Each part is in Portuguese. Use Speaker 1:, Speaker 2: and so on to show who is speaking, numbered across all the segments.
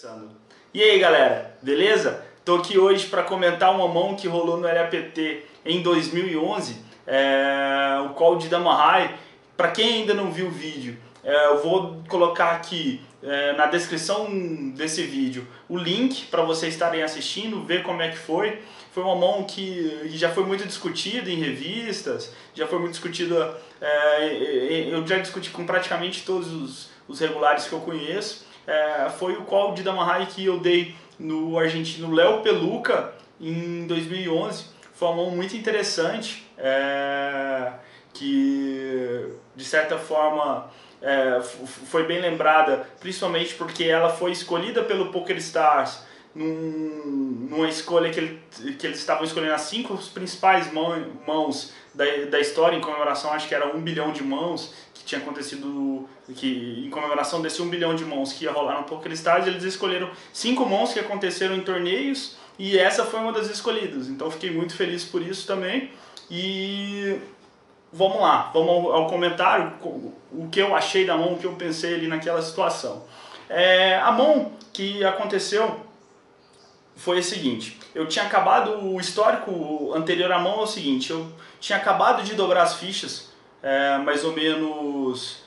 Speaker 1: Começando. E aí galera, beleza? Tô aqui hoje para comentar uma mão que rolou no LAPT em 2011, o Call de Dama High. Para quem ainda não viu o vídeo, eu vou colocar aqui na descrição desse vídeo o link para vocês estarem assistindo, ver como é que foi. Foi uma mão que já foi muito discutida em revistas, já foi muito discutida, eu já discuti com praticamente todos os regulares que eu conheço. Foi o Call de Dama High que eu dei no argentino Léo Peluca em 2011. Foi uma mão muito interessante, que de certa forma foi bem lembrada, principalmente porque ela foi escolhida pelo PokerStars numa escolha que eles estavam escolhendo as 5 principais mãos da história, em comemoração, acho que era 1 bilhão de mãos que tinha acontecido, que em comemoração desse 1 bilhão de mãos que ia rolar no PokerStars, eles escolheram 5 mãos que aconteceram em torneios e essa foi uma das escolhidas. Então fiquei muito feliz por isso também. E vamos lá, vamos ao comentário, o que eu achei da mão, o que eu pensei ali naquela situação. A mão que aconteceu foi o seguinte: eu tinha acabado, o histórico anterior à mão é o seguinte, eu tinha acabado de dobrar as fichas, mais ou menos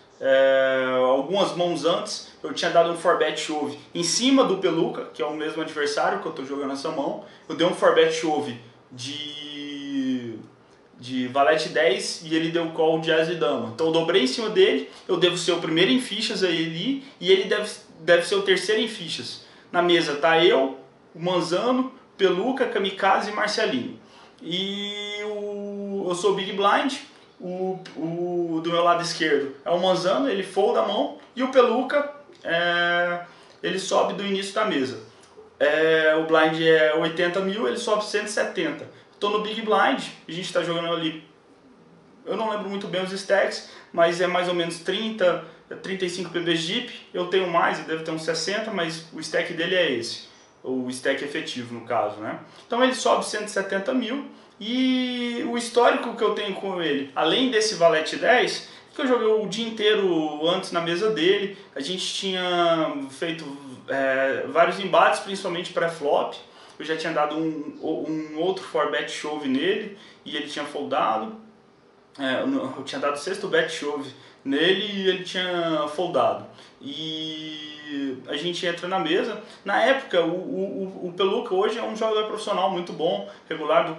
Speaker 1: algumas mãos antes, eu tinha dado um 4-bet shove em cima do Peluca, que é o mesmo adversário que eu estou jogando essa mão. Eu dei um 4-bet shove de valete 10 e ele deu call de as e dama. Então eu dobrei em cima dele, eu devo ser o primeiro em fichas ali e ele deve ser o terceiro em fichas. Na mesa tá eu, o Manzano, Peluca, Kamikaze e Marcelinho. E eu sou o Big Blind, do meu lado esquerdo é o Manzano, ele folda a mão, e o Peluca ele sobe do início da mesa. O blind é 80 mil, ele sobe 170. Estou no Big Blind, a gente está jogando ali, eu não lembro muito bem os stacks, mas é mais ou menos 30, 35 PBs Jeep. Eu tenho mais, eu devo ter uns 60, mas o stack dele é esse, o stack efetivo no caso, né? Então ele sobe 170 mil e o histórico que eu tenho com ele, além desse valete 10, que eu joguei o dia inteiro antes na mesa dele, a gente tinha feito vários embates, principalmente pré-flop. Eu já tinha dado um outro 4-bet shove nele e ele tinha foldado. Eu tinha dado o 6º bet shove nele e ele tinha foldado. E a gente entra na mesa. Na época, o Peluca hoje é um jogador profissional muito bom, regular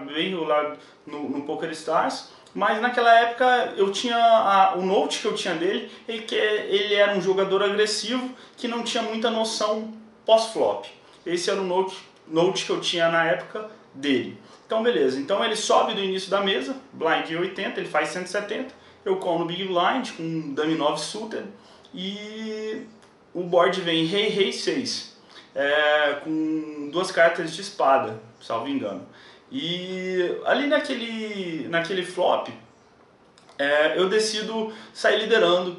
Speaker 1: bem regular no PokerStars. Mas naquela época eu tinha o note que eu tinha dele, ele era um jogador agressivo que não tinha muita noção pós-flop. Esse era o note que eu tinha na época dele. Então beleza, então ele sobe do início da mesa, blind 80, ele faz 170, eu call no Big Blind com Dame 9 suited e o board vem Rei, Rei 6, com 2 cartas de espada, salvo engano. E ali naquele flop, eu decido sair liderando.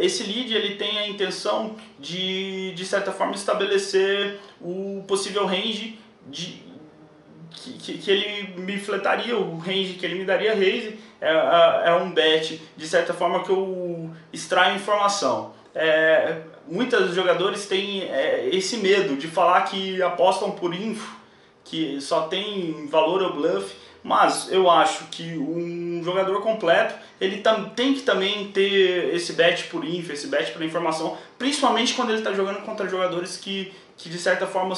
Speaker 1: Esse lead ele tem a intenção de certa forma estabelecer o possível range que ele me fletaria, o range que ele me daria raise. É um bet de certa forma que eu extraio informação. Muitos jogadores têm esse medo de falar que apostam por info, que só tem valor ou bluff, mas eu acho que um jogador completo ele tem que também ter esse bet por info, esse bet por informação, principalmente quando ele está jogando contra jogadores que de certa forma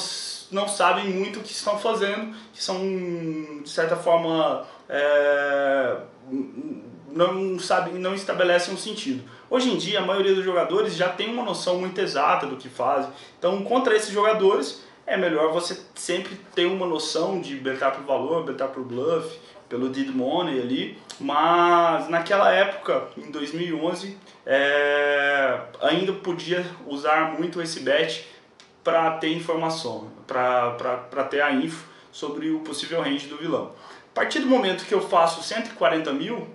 Speaker 1: não sabem muito o que estão fazendo, que são de certa forma não estabelecem um sentido. Hoje em dia a maioria dos jogadores já tem uma noção muito exata do que fazem, então contra esses jogadores é melhor você sempre ter uma noção de betar por valor, betar por bluff, pelo dead money ali. Mas naquela época, em 2011, ainda podia usar muito esse bet para ter informação, para ter a info sobre o possível range do vilão. A partir do momento que eu faço 140 mil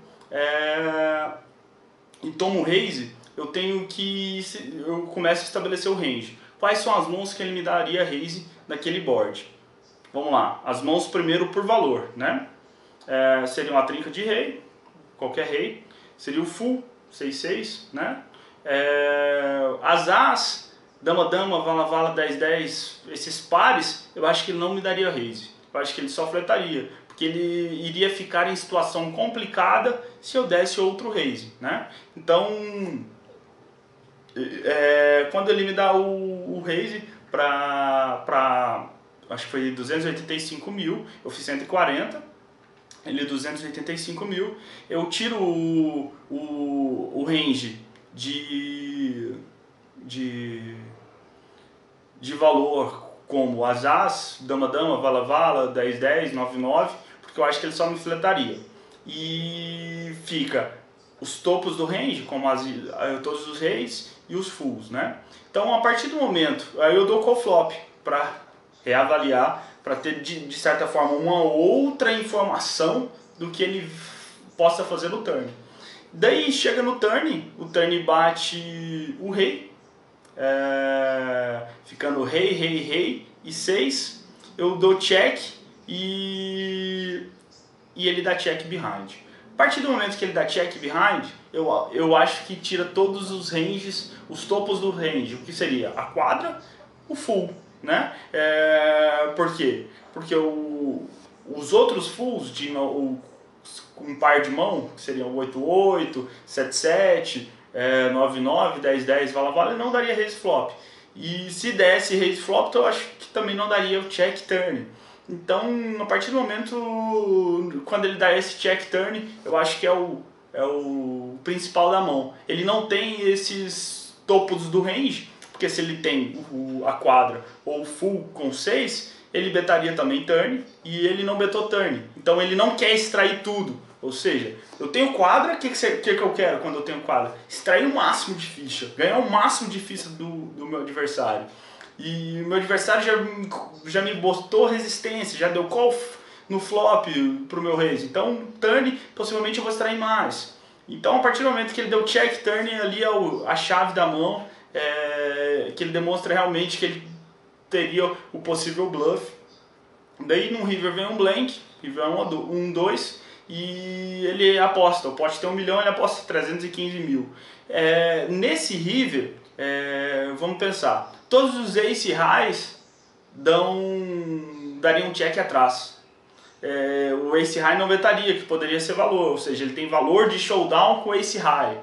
Speaker 1: e tomo raise, eu começo a estabelecer o range. Quais são as mãos que ele me daria raise naquele board? Vamos lá, as mãos primeiro por valor, né? Seria uma trinca de rei, qualquer rei. Seria o full, 6-6, né? As as dama-dama, vala-vala, 10-10, esses pares, eu acho que ele não me daria raise. Eu acho que ele só fletaria, porque ele iria ficar em situação complicada se eu desse outro raise, né? Então, quando ele me dá o raise acho que foi 285 mil, eu fiz 140, ele 285 mil, eu tiro o range de valor como as, dama-dama, vala-vala, 10-10, 9-9, porque eu acho que ele só me fletaria. E fica os topos do range, como todos os reis e os fulls, né? Então, a partir do momento, aí eu dou call flop para reavaliar, para ter de certa forma uma outra informação do que ele possa fazer no turn. Daí chega no turn, o turn bate o rei, ficando rei, rei, rei e 6, eu dou check e ele dá check behind. A partir do momento que ele dá check behind, eu acho que tira todos os ranges, os topos do range, o que seria a quadra, o full, né? Por quê? Porque os outros fulls, um par de mão, que seriam 8-8, 7-7, 9-9, 10-10, vala-vala, não daria raise flop. E se desse raise flop, eu acho que também não daria o check turn. Então, a partir do momento, quando ele dá esse check turn, eu acho que é o principal da mão. Ele não tem esses topos do range, porque se ele tem a quadra ou o full com 6, ele betaria também turn e ele não betou turn. Então ele não quer extrair tudo. Ou seja, eu tenho quadra, o que eu quero quando eu tenho quadra? Extrair o máximo de ficha, ganhar o máximo de ficha do meu adversário. E o meu adversário já me botou resistência, já deu call no flop pro meu raise. Então, turn, possivelmente eu vou extrair mais. Então, a partir do momento que ele deu check turn, ali é a chave da mão, que ele demonstra realmente que ele teria o possível bluff. Daí no river vem um blank, river 1-2, e ele aposta. O pote tem 1 milhão, ele aposta 315 mil. Nesse river, vamos pensar, todos os ace highs dariam um check atrás. O ace high não betaria, que poderia ser valor, ou seja, ele tem valor de showdown com ace high.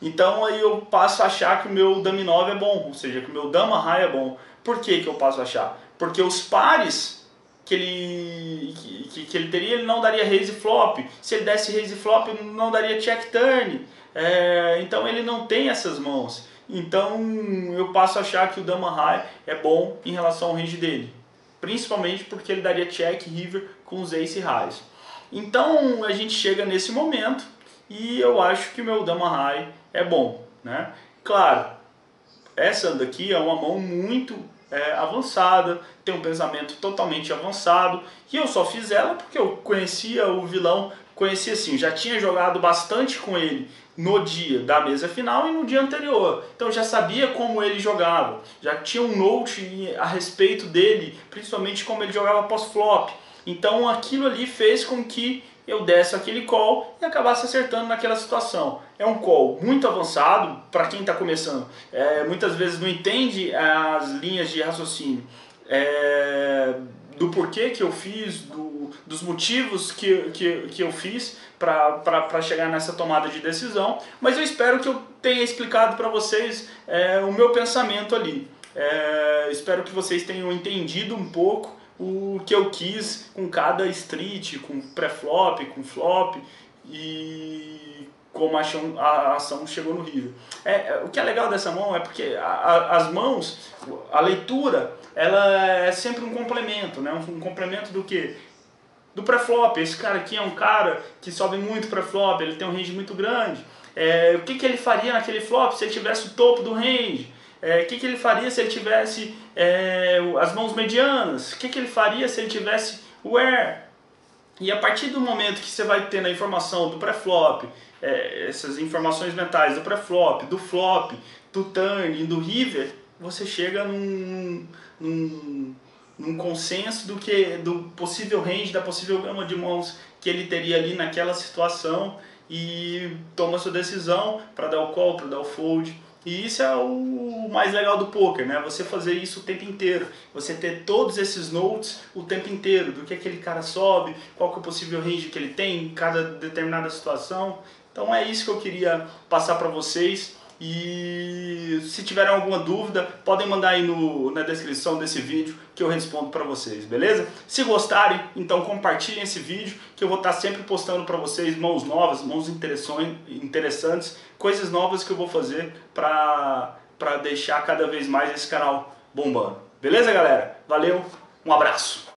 Speaker 1: Então aí eu passo a achar que o meu dama 9 é bom, ou seja, que o meu dama high é bom. Por que eu passo a achar? Porque os pares que ele teria, ele não daria raise flop. Se ele desse raise flop, não daria check turn. Então ele não tem essas mãos. Então eu passo a achar que o dama high é bom em relação ao range dele. Principalmente porque ele daria check river com os ace highs. Então a gente chega nesse momento e eu acho que o meu dama high é bom, né? Claro, essa daqui é uma mão muito avançada, tem um pensamento totalmente avançado, e eu só fiz ela porque eu conhecia o vilão, conhecia assim, já tinha jogado bastante com ele no dia da mesa final e no dia anterior, então já sabia como ele jogava, já tinha um note a respeito dele, principalmente como ele jogava pós-flop. Então aquilo ali fez com que eu desse aquele call e acabasse acertando naquela situação. É um call muito avançado para quem está começando. Muitas vezes não entende as linhas de raciocínio do porquê que eu fiz, dos motivos que eu fiz para chegar nessa tomada de decisão. Mas eu espero que eu tenha explicado para vocês o meu pensamento ali. Espero que vocês tenham entendido um pouco o que eu quis com cada street, com pré-flop, com flop e como a ação chegou no river. O que é legal dessa mão é porque as mãos, a leitura, ela é sempre um complemento, né? Um complemento do quê? Do pré-flop. Esse cara aqui é um cara que sobe muito pré-flop, ele tem um range muito grande. O que ele faria naquele flop se ele tivesse o topo do range? O que ele faria se ele tivesse as mãos medianas? O que ele faria se ele tivesse o air? E a partir do momento que você vai tendo a informação do pré-flop, essas informações mentais do pré-flop, do flop, do turn e do river, você chega num consenso do possível range, da possível gama de mãos que ele teria ali naquela situação e toma sua decisão para dar o call, para dar o fold E isso é o mais legal do poker, né? Você fazer isso o tempo inteiro, você ter todos esses notes o tempo inteiro, do que aquele cara sobe, qual que é o possível range que ele tem em cada determinada situação. Então é isso que eu queria passar para vocês. E se tiverem alguma dúvida, podem mandar aí na descrição desse vídeo que eu respondo para vocês, beleza? Se gostarem, então compartilhem esse vídeo, que eu vou estar sempre postando para vocês mãos novas, mãos interessantes, coisas novas que eu vou fazer para deixar cada vez mais esse canal bombando. Beleza, galera? Valeu, um abraço!